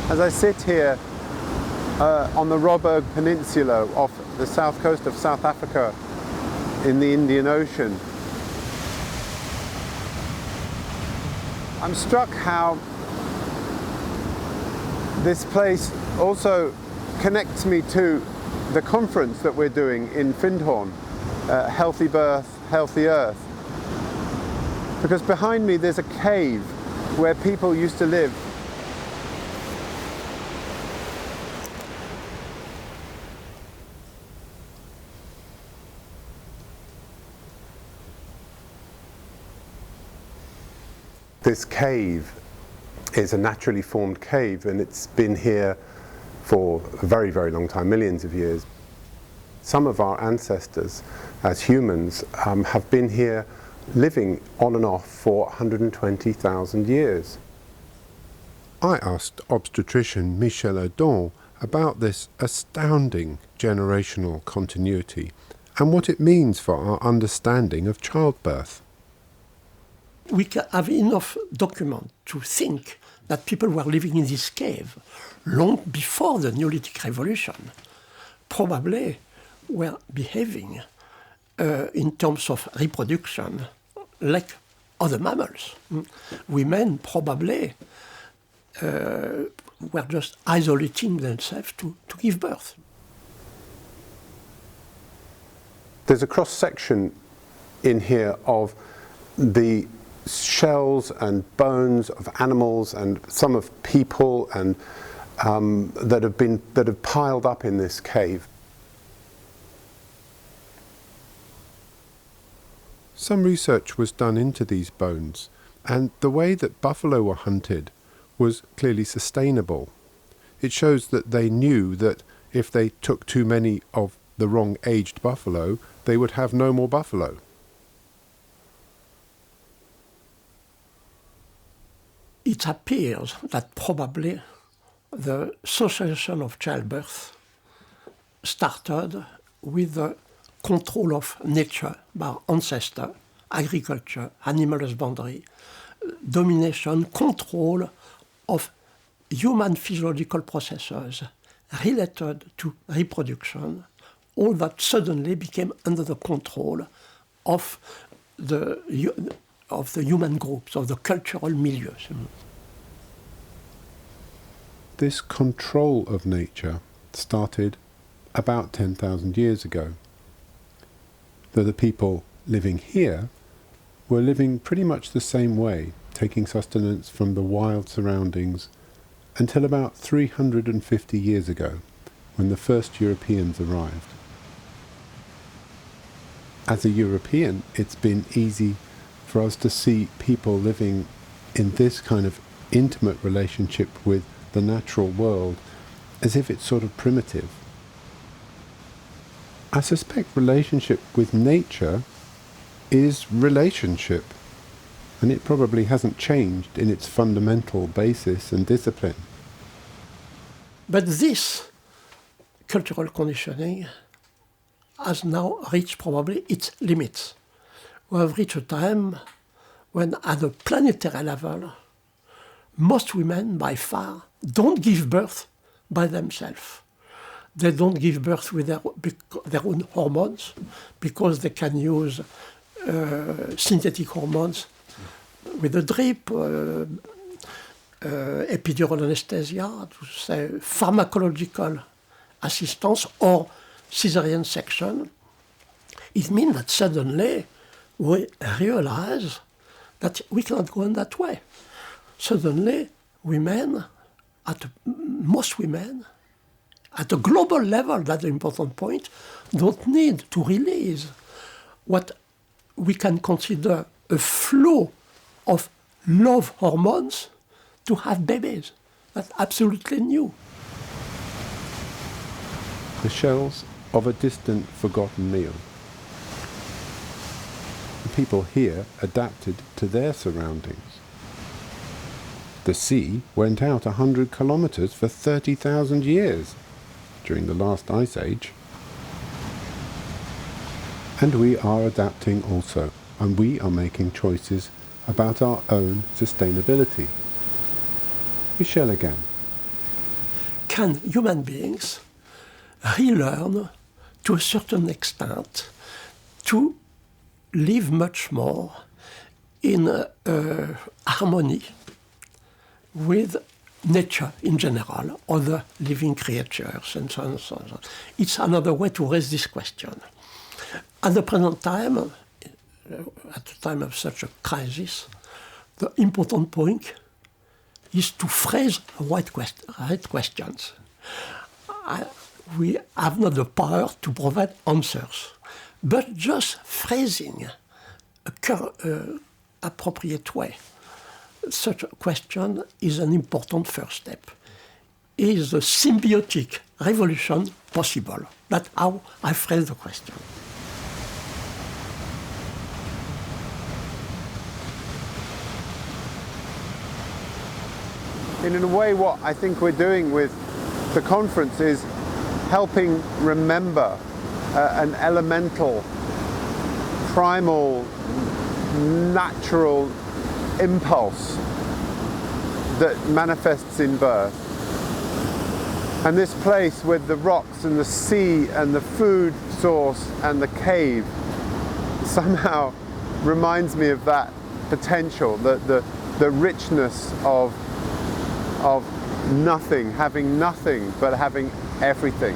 As I sit here on the Robberg Peninsula off the south coast of South Africa in the Indian Ocean, I'm struck how this place also connects me to the conference that we're doing in Findhorn, Healthy Birth, Healthy Earth. Because behind me there's a cave where people used to live. This cave is a naturally formed cave, and it's been here for a very, very long time, millions of years. Some of our ancestors as humans have been here living on and off for 120,000 years. I asked obstetrician Michel Odent about this astounding generational continuity and what it means for our understanding of childbirth. We have enough document to think that people were living in this cave long before the Neolithic Revolution, probably were behaving in terms of reproduction like other mammals. Women probably were just isolating themselves to give birth. There's a cross-section in here of the shells and bones of animals and some of people and that have piled up in this cave. Some research was done into these bones, and the way that buffalo were hunted was clearly sustainable. It shows that they knew that if they took too many of the wrong aged buffalo, they would have no more buffalo. It appears that probably the socialization of childbirth started with the control of nature by ancestors, agriculture, animal husbandry, domination, control of human physiological processes related to reproduction, all that suddenly became under the control of the human groups, of the cultural milieux. This control of nature started about 10,000 years ago. Though the people living here were living pretty much the same way, taking sustenance from the wild surroundings, until about 350 years ago, when the first Europeans arrived. As a European, it's been easy for us to see people living in this kind of intimate relationship with the natural world as if it's sort of primitive. I suspect relationship with nature is relationship, and it probably hasn't changed in its fundamental basis and discipline. But this cultural conditioning has now reached probably its limits. We have reached a time when at a planetary level, most women by far don't give birth by themselves. They don't give birth with their own hormones because they can use synthetic hormones with a drip, epidural anesthesia, to say pharmacological assistance or caesarean section. It means that suddenly we realize that we cannot go on that way. Suddenly, most women, at a global level, that's the important point, don't need to release what we can consider a flow of love hormones to have babies. That's absolutely new. The shells of a distant, forgotten meal. The people here adapted to their surroundings. The sea went out 100 kilometers for 30,000 years during the last ice age. And we are adapting also, and we are making choices about our own sustainability. Michel again. can human beings relearn to a certain extent to live much more in harmony with nature in general, other living creatures, and so on and so on. It's another way to raise this question. At the present time, at the time of such a crisis, the important point is to phrase right questions. We have not the power to provide answers, but just phrasing an appropriate way such a question is an important first step. Is a symbiotic revolution possible? That's how I phrase the question. In a way, what I think we're doing with the conference is helping remember an elemental, primal, natural impulse that manifests in birth. And this place with the rocks and the sea and the food source and the cave somehow reminds me of that potential, the richness of nothing, having nothing but having everything.